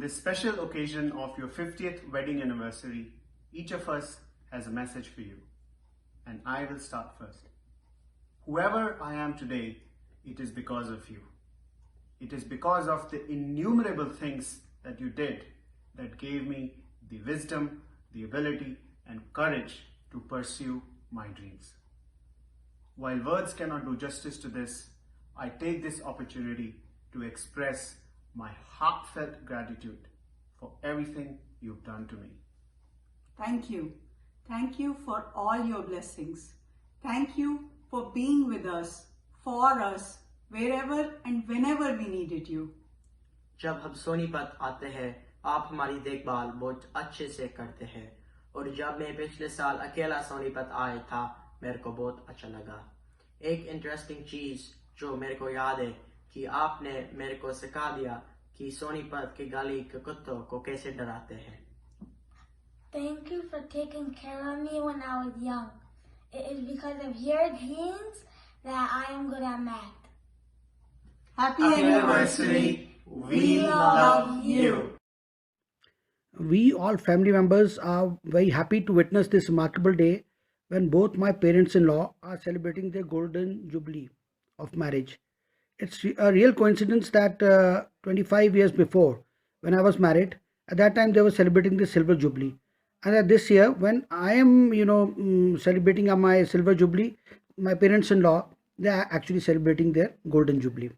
this special occasion of your 50th wedding anniversary, each of us has a message for you. And I will start first. Whoever I am today, it is because of you. It is because of the innumerable things that you did that gave me the wisdom, the ability, and courage to pursue my dreams. While words cannot do justice to this, I take this opportunity to express my heartfelt gratitude for everything you've done to me. Thank you. Thank you for all your blessings. Thank you for being with us, for us, wherever and whenever we needed you. जब हम सोनीपत आते हैं आप हमारी देखभाल बहुत अच्छे से करते हैं और जब मैं पिछले साल अकेला सोनीपत आया था मेरे को बहुत अच्छा लगा। एक इंटरेस्टिंग चीज जो मेरे को याद है कि आपने मेरे को सिखा दिया कि सोनीपत की गली के कुत्तों को कैसे डराते हैं। Thank you for taking care of me when I was young. It is because of your genes that I am good at math. Happy Anniversary! We love you! We all family members are very happy to witness this remarkable day when both my parents-in-law are celebrating their golden jubilee of marriage. It's a real coincidence that 25 years before, when I was married, at that time they were celebrating the silver jubilee. And that this year, when I am, celebrating my silver jubilee, my parents-in-law, they are actually celebrating their golden jubilee.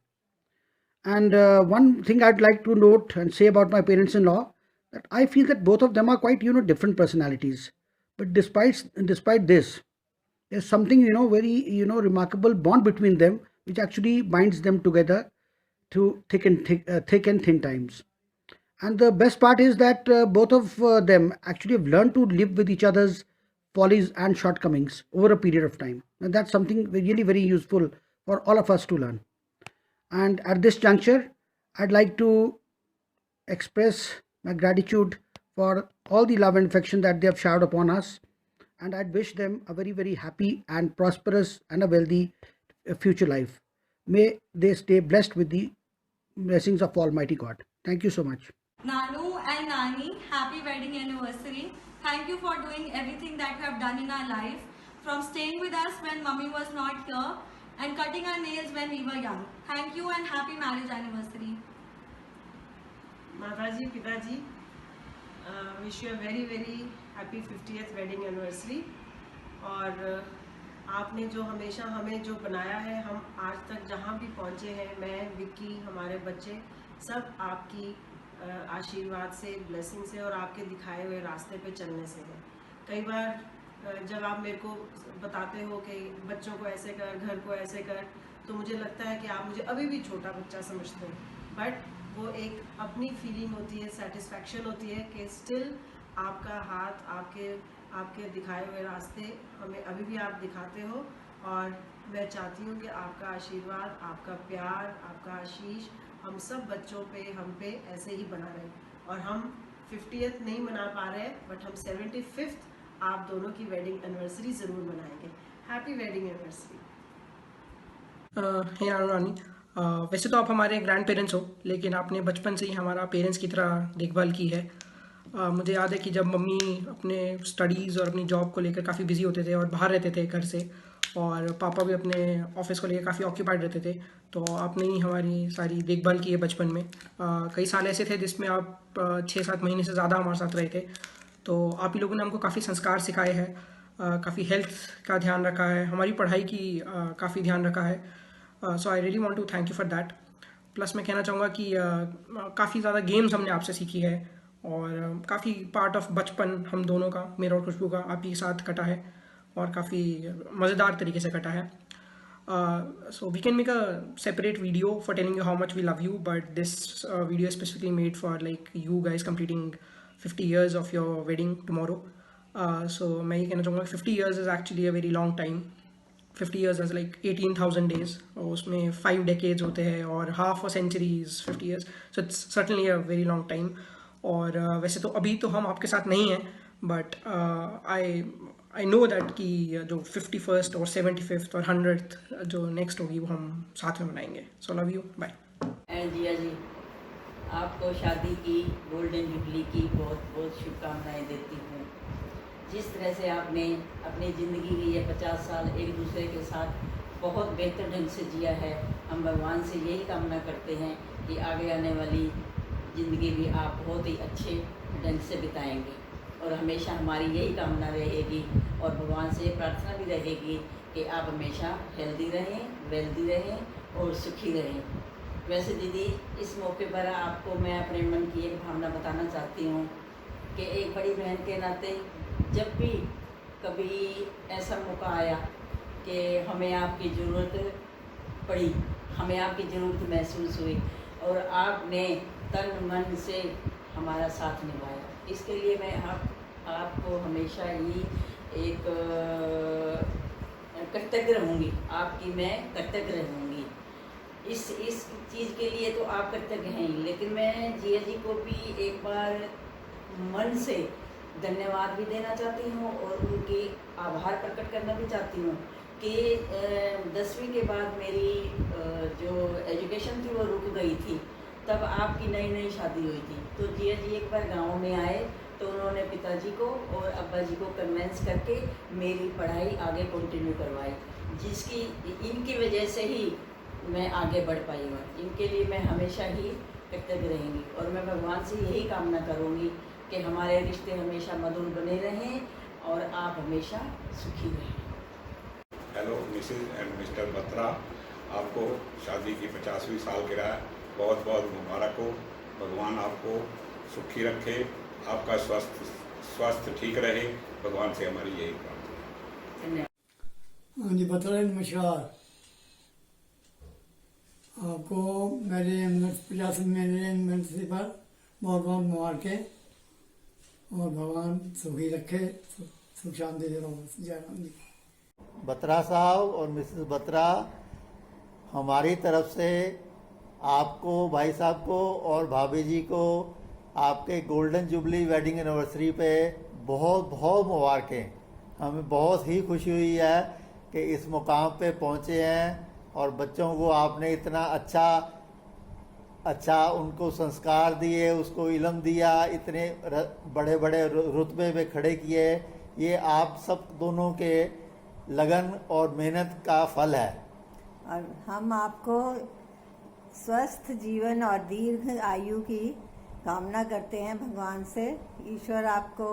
And one thing I'd like to note and say about my parents-in-law, that I feel that both of them are quite, different personalities. But despite this, there's something, very, remarkable bond between them, which actually binds them together through thick and thin times. And the best part is that both of them actually have learned to live with each other's follies and shortcomings over a period of time. And that's something really very useful for all of us to learn. And at this juncture, I'd like to express my gratitude for all the love and affection that they have showered upon us. And I'd wish them a very, very happy and prosperous and a wealthy future life. May they stay blessed with the blessings of Almighty God. Thank you so much. Nanu and Nani, happy wedding anniversary. Thank you for doing everything that you have done in our life, from staying with us when mummy was not here and cutting our nails when we were young. Thank you and happy marriage anniversary. Mataji, Pitaji, wish you a very very happy 50th wedding anniversary. और आपने जो हमेशा हमें जो बनाया है, हम आज तक जहाँ भी पहुँचे हैं, मैं, विक्की, हमारे बच्चे, सब आपकी आशीर्वाद से, ब्लेसिंग से और आपके दिखाए हुए रास्ते पे चलने से है। कई बार जब आप मेरे को बताते हो कि बच्चों को ऐसे कर, घर को ऐसे कर, तो मुझे लगता है कि आप मुझे अभी भी छोटा बच्चा समझते हो, बट वो एक अपनी फीलिंग होती है, सेटिस्फैक्शन होती है कि स्टिल आपका हाथ, आपके दिखाए हुए रास्ते हमें अभी भी आप दिखाते हो। और मैं चाहती हूँ कि आपका आशीर्वाद, आपका प्यार, आपका आशीष हम सब बच्चों पे, हम पे ऐसे ही बना रहे। और हम 50th नहीं मना पा रहे, बट हम 75th आप दोनों की वेडिंग एनिवर्सरी ज़रूर मनाएंगे। Happy wedding anniversary. हे रानी, वैसे तो आप हमारे ग्रैंड पेरेंट्स हो, लेकिन आपने बचपन से ही हमारा पेरेंट्स की तरह देखभाल की है। मुझे याद है कि जब मम्मी अपने स्टडीज़ और अपनी जॉब को लेकर काफ़ी बिजी होते थे और बाहर रहते थे घर से, और पापा भी अपने ऑफिस को लेकर काफ़ी ऑक्यूपाइड रहते थे, तो आपने ही हमारी सारी देखभाल की है बचपन में। कई साल ऐसे थे जिसमें आप 6-7 महीने से ज़्यादा हमारे साथ रहे थे, तो आप ही लोगों ने हमको काफ़ी संस्कार सिखाए हैं, काफ़ी हेल्थ का ध्यान रखा है, हमारी पढ़ाई की काफ़ी ध्यान रखा है। So I really want to thank you for that. Plus मैं कहना चाहूँगा कि काफ़ी ज़्यादा गेम्स हमने आपसे सीखी है और काफ़ी पार्ट ऑफ बचपन हम दोनों का, मेरा और खुशबू का, आप ही के साथ कटा है और काफ़ी मज़ेदार तरीके से कटा है। So we can make a separate video for telling you how much we love you, but this video is specifically made for like you guys completing 50 years of your wedding tomorrow. So मैं ये कहना चाहूँगा 50 years is actually a very long time. 50 years is like 18,000 days, और उसमें 5 decades होते हैं और half a century is 50 years. So it's certainly a very long time. और वैसे तो अभी तो हम आपके साथ नहीं हैं, but I know that कि जो 51st और 75th और 100th जो नेक्स्ट होगी वो हम साथ में मनाएंगे। So love you, bye. And Jiya ji, आपको शादी की गोल्डन जुबली की बहुत बहुत शुभकामनाएं देती हूँ। जिस तरह से आपने अपनी ज़िंदगी के ये 50 साल एक दूसरे के साथ बहुत बेहतर ढंग से जिया है, हम भगवान से यही कामना करते हैं कि आगे आने वाली ज़िंदगी भी आप बहुत ही अच्छे ढंग से बिताएंगे और हमेशा हमारी यही कामना रहेगी और भगवान से ये प्रार्थना भी रहेगी कि आप हमेशा हेल्दी रहें, वेल्दी रहें और सुखी रहें। वैसे दीदी, इस मौके पर आपको मैं अपने मन की एक भावना बताना चाहती हूँ कि एक बड़ी बहन के नाते जब भी कभी ऐसा मौका आया कि हमें आपकी ज़रूरत पड़ी, हमें आपकी ज़रूरत महसूस हुई और आपने तन मन से हमारा साथ निभाया, इसके लिए मैं आपको हमेशा ही एक कृतज्ञ रहूँगी, आपकी मैं कृतज्ञ रहूँगी। इस चीज़ के लिए तो आप कृतज्ञ हैं ही, लेकिन मैं जिया जी को भी एक बार मन से धन्यवाद भी देना चाहती हूँ और उनकी आभार प्रकट करना भी चाहती हूँ कि 10वीं के बाद मेरी जो एजुकेशन थी वो रुक गई थी, तब आपकी नई शादी हुई थी। तो जिया जी एक बार गांव में आए तो उन्होंने पिताजी को और अब्बा जी को कन्वेंस करके मेरी पढ़ाई आगे कंटिन्यू करवाई, जिसकी इनकी वजह से ही मैं आगे बढ़ पाई हूँ। इनके लिए मैं हमेशा ही कृतज्ञ रहेंगी और मैं भगवान से यही कामना करूँगी कि हमारे रिश्ते हमेशा मधुर बने रहें और आप हमेशा सुखी रहें। Hello Mrs and Mr Batra, आपको शादी की 50वीं सालगिरह बहुत बहुत मुबारक हो। भगवान आपको सुखी रखे, आपका स्वास्थ्य ठीक रहे, भगवान से हमारी यही प्रार्थना है। हाँ जी, बत्रा नमस्कार। आपको मेरे 50वीं एनिवर्सरी पर बहुत बहुत मुबारकें और भगवान सुखी रखे, सुख शांति दे रहो। जय राम जी। बत्रा साहब और मिसेस बत्रा, हमारी तरफ से आपको, भाई साहब को और भाभी जी को आपके गोल्डन जुबली वेडिंग एनिवर्सरी पे बहुत बहुत मुबारकें। हमें बहुत ही खुशी हुई है कि इस मुकाम पे पहुँचे हैं और बच्चों को आपने इतना अच्छा उनको संस्कार दिए, उसको इल्म दिया, इतने बड़े बड़े रुतबे पे खड़े किए। ये आप सब दोनों के लगन और मेहनत का फल है। और हम आपको स्वस्थ जीवन और दीर्घ आयु की कामना करते हैं भगवान से। ईश्वर आपको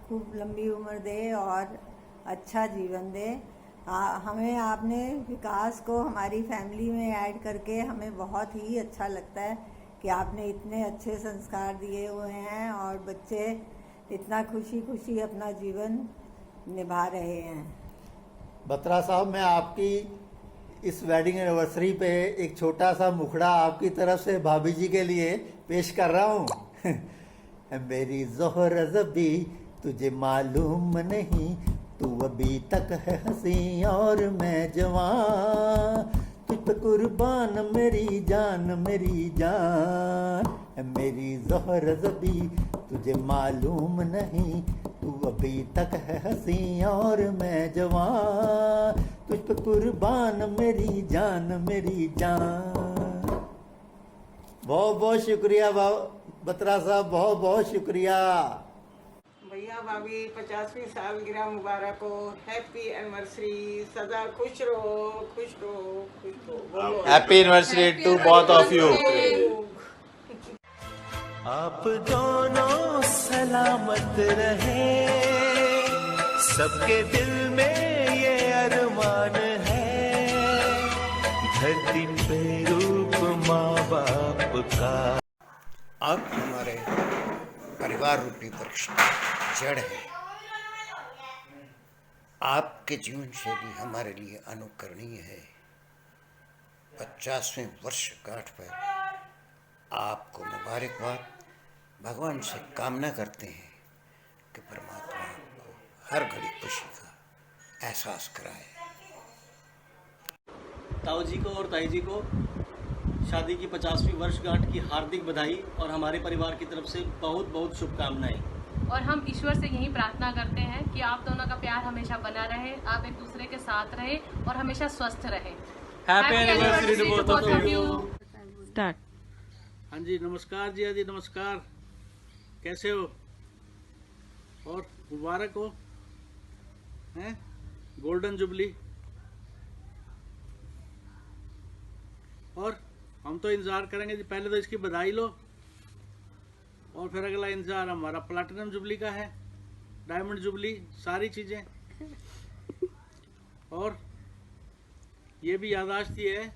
खूब लंबी उम्र दे और अच्छा जीवन दे। हमें आपने विकास को हमारी फैमिली में ऐड करके हमें बहुत ही अच्छा लगता है कि आपने इतने अच्छे संस्कार दिए हुए हैं और बच्चे इतना खुशी खुशी अपना जीवन निभा रहे हैं। बत्रा साहब, मैं आपकी इस वेडिंग एनिवर्सरी पे एक छोटा सा मुखड़ा आपकी तरफ से भाभी जी के लिए पेश कर रहा हूँ। मेरी ज़ोहर ज़बी तुझे मालूम नहीं, तू अभी तक है हंसी और मैं जवान, तुझ पे कुर्बान मेरी जान मेरी जान। मेरी ज़ोहर ज़बी तुझे मालूम नहीं, तू अभी तक है हंसी और मैं जवान, तुझ पे कुर्बान मेरी जान मेरी जान। बहुत बहुत शुक्रिया बत्रा साहब, बहुत बहुत शुक्रिया। भैया भाभी 50वीं सालगिरह मुबारक हो। हैप्पी एनिवर्सरी, सदा खुश रहो खुश रहो खुश रहो। Happy anniversary to both of you. आप दोनों सलामत रहे, सबके दिल में ये अरमान है, धरती पे रूप माँ बाप का। आप हमारे परिवार रूपी वृक्ष जड़ है। आपके जीवन शैली हमारे लिए अनुकरणीय है। 50वें वर्षगांठ पर आपको मुबारकबाद। भगवान से कामना करते हैं कि परमात्मा आपको हर घड़ी खुशी का एहसास कराए। ताऊ जी को और ताई जी को शादी की 50वीं वर्षगांठ की हार्दिक बधाई और हमारे परिवार की तरफ से बहुत बहुत शुभकामनाएं। और हम ईश्वर से यही प्रार्थना करते हैं कि आप दोनों का प्यार हमेशा बना रहे, आप एक दूसरे के साथ रहे और हमेशा स्वस्थ रहे। Happy anniversary to both of you. Start. हाँ जी, नमस्कार जी, जी नमस्कार। कैसे हो? और मुबारक हो, हैं? Golden jubilee. और हम तो इंतज़ार करेंगे जी, पहले तो इसकी बधाई लो और फिर अगला इंतज़ार हमारा प्लैटिनम जुबली का है, डायमंड जुबली, सारी चीज़ें। और ये भी याददाश्त ये है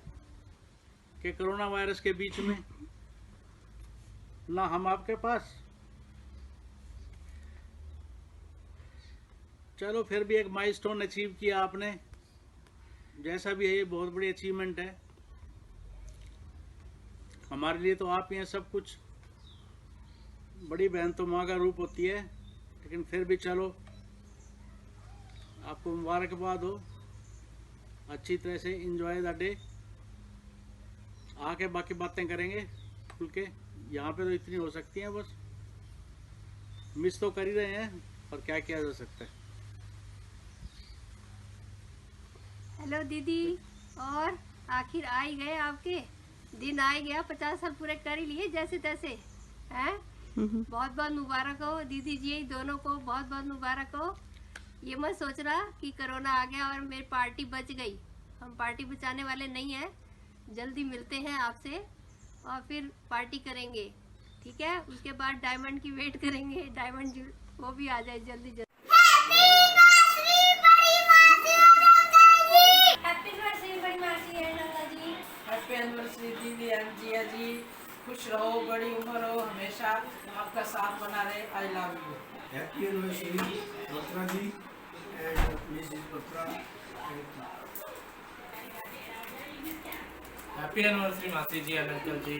कि कोरोना वायरस के बीच में ना हम आपके पास, चलो फिर भी एक माइलस्टोन अचीव किया आपने। जैसा भी है ये बहुत बड़ी अचीवमेंट है हमारे लिए। तो आप ये सब कुछ, बड़ी बहन तो माँ का रूप होती है, लेकिन फिर भी चलो आपको मुबारकबाद हो। अच्छी तरह से एंजॉय द डे। आके बाकी बातें करेंगे खुल के। यहाँ पे तो इतनी हो सकती हैं, बस मिस तो कर ही रहे हैं, पर क्या किया जा सकता है। हेलो दीदी, और आखिर आ ही गए, आपके दिन आ ही गया। 50 साल पूरे कर ही लिए जैसे तैसे, हैं? बहुत बहुत मुबारक हो दीदी जी, दोनों को बहुत बहुत मुबारक हो। ये मत सोच रहा कि कोरोना आ गया और मेरी पार्टी बच गई। हम पार्टी बचाने वाले नहीं हैं। जल्दी मिलते हैं आपसे और फिर पार्टी करेंगे, ठीक है? उसके बाद डायमंड की वेट करेंगे, डायमंड वो भी आ जाए जल्दी जल्दी। हैप्पी एनिवर्सरी दीदी एंड जिया जी, खुश रहो, बड़ी उम्र हो, हमेशा आपका साथ बना रहे। I love you. Happy anniversary Batra ji and Mrs Batra. Happy anniversary मासी जी एंड अंकल जी।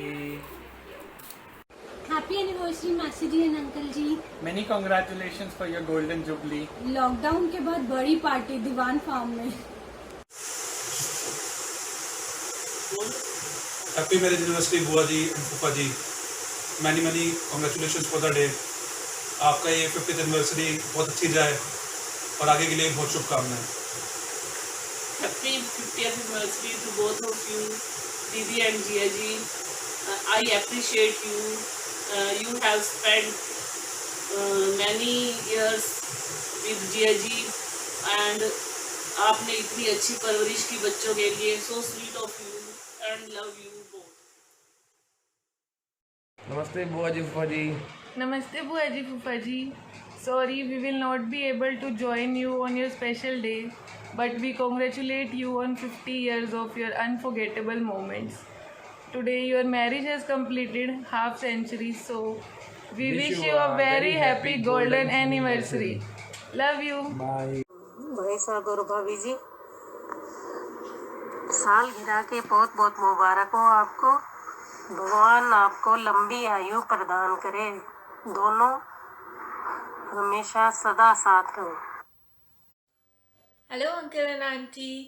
हैप्पी एनिवर्सरी मासी जी एंड अंकल जी। Many congratulations for your golden jubilee. Lockdown के बाद बड़ी पार्टी दीवान फार्म में। हैप्पी मैरिज एनिवर्सरी बुआ जी एंड फूफा जी। Many congratulations for the day. आपका ये 50th एनिवर्सरी बहुत अच्छी जाए और आगे के लिए बहुत शुभकामनाएं। Happy 50th anniversary to both of you, Didi and Jia ji. I appreciate you. You have spent many years with Jia ji and आपने इतनी अच्छी परवरिश की बच्चों के लिए। So sweet of you and love you both. नमस्ते बुआ जी फूफा जी। नमस्ते बुआ जी फूफा जी। Sorry, we will not be able to join you on your special day, but we congratulate you on 50 years of your unforgettable moments. Today your marriage has completed half century, so we wish you a very happy golden anniversary. Love you. Bye. भाई साहब और भाभी जी, साल गिरा के बहुत बहुत मुबारक हो आपको। भगवान आपको लंबी आयु प्रदान करे, दोनों हमेशा सदा साथ रहो। Hello uncle and auntie.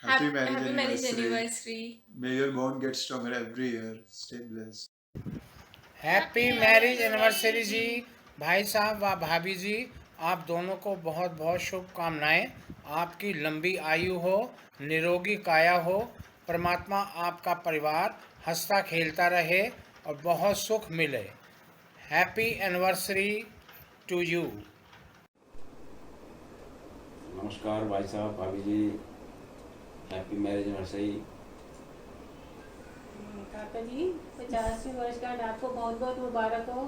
Happy marriage anniversary. May your bond get stronger every year. Stay blessed. Happy marriage anniversary जी। भाई साहब व भाभी जी, आप दोनों को बहुत बहुत शुभकामनाएं। आपकी लंबी आयु हो, निरोगी काया हो, परमात्मा आपका परिवार हंसता खेलता रहे और बहुत सुख मिले। Happy anniversary to you. नमस्कार भाई साहब भाभी जी, हैप्पी मैरिज एनिवर्सरी। काका जी 50वीं वर्षगांठ आपको बहुत बहुत मुबारक हो।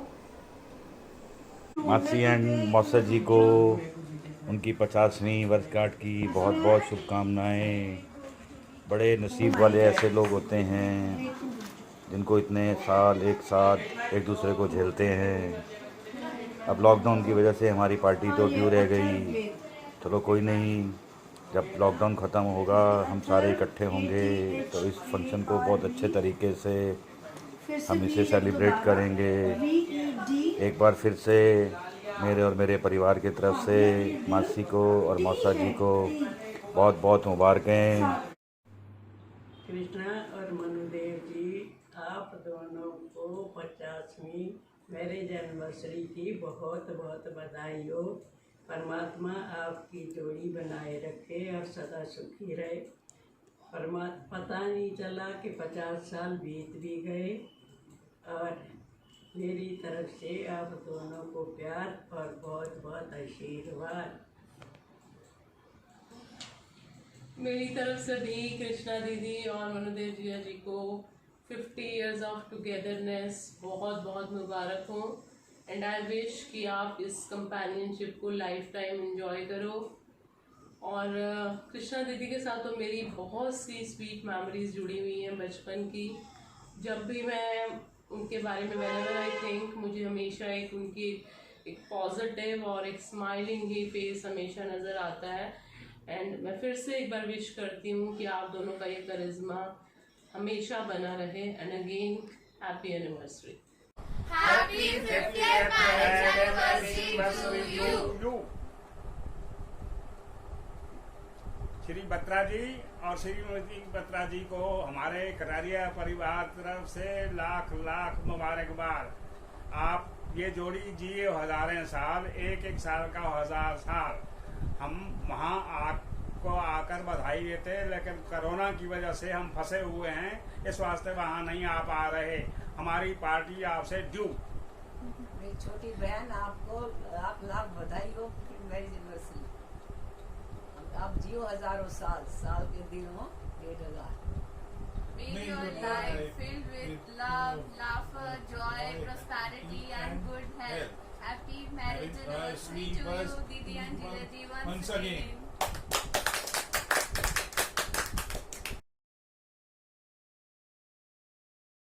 मासी एंड मौसा जी को उनकी 50वीं वर्षगांठ की बहुत बहुत शुभकामनाएं। बड़े नसीब वाले ऐसे लोग होते हैं जिनको इतने साल एक साथ एक दूसरे को झेलते हैं। अब लॉकडाउन की वजह से हमारी पार्टी तो ड्यू रह गई। चलो कोई नहीं, जब लॉकडाउन ख़त्म होगा हम सारे इकट्ठे होंगे तो इस फंक्शन को बहुत अच्छे तरीके से हम इसे सेलिब्रेट करेंगे। एक बार फिर से मेरे और मेरे परिवार की तरफ से मासी को और मौसा जी को बहुत बहुत मुबारकें। कृष्णा और मनुदेव जी, आप दोनों को 50वीं मैरिज एनिवर्सरी की बहुत बहुत बधाई हो। परमात्मा आपकी जोड़ी बनाए रखे और सदा सुखी रहे। पता नहीं चला कि 50 साल बीत भी गए और मेरी तरफ से आप दोनों को प्यार और बहुत बहुत आशीर्वाद। मेरी तरफ से भी कृष्णा दीदी और मनुदेव जिया जी को 50 इयर्स ऑफ टुगेदरनेस बहुत बहुत मुबारक हो। एंड आई विश कि आप इस कंपेनियनशिप को लाइफ टाइम एंजॉय करो। और कृष्णा दीदी के साथ तो मेरी बहुत सी स्वीट मेमोरीज जुड़ी हुई हैं बचपन की। जब भी मैं उनके बारे में व्हेनेवर आई थिंक, मुझे हमेशा एक उनकी एक पॉजिटिव और एक स्माइलिंग ही फेस हमेशा नज़र आता है। एंड मैं फिर से एक बार विश करती हूँ कि आप दोनों का ये करिश्मा हमेशा बना रहे। And again happy anniversary. Happy 50th marriage anniversary to you. Shri Batra ji और श्रीमती बत्रा जी को हमारे करारिया परिवार तरफ से लाख लाख मुबारकबाद। आप ये जोड़ी जिए हजारें साल, एक एक साल का 1000 साल। हम वहाँ आपको आकर बधाई देते, लेकिन कोरोना की वजह से हम फंसे हुए हैं, इस वास्ते वहाँ नहीं आ पा रहे। हमारी पार्टी आपसे ड्यू। मेरी छोटी बहन आपको लाख लाख बधाई हो मैरिज एनिवर्सरी। आप जियो हजारों साल, साल के दिन हो 1000। May your life filled with love, laughter, joy, prosperity and good health. Happy marriage anniversary to you, Didi and Jila ji, once again.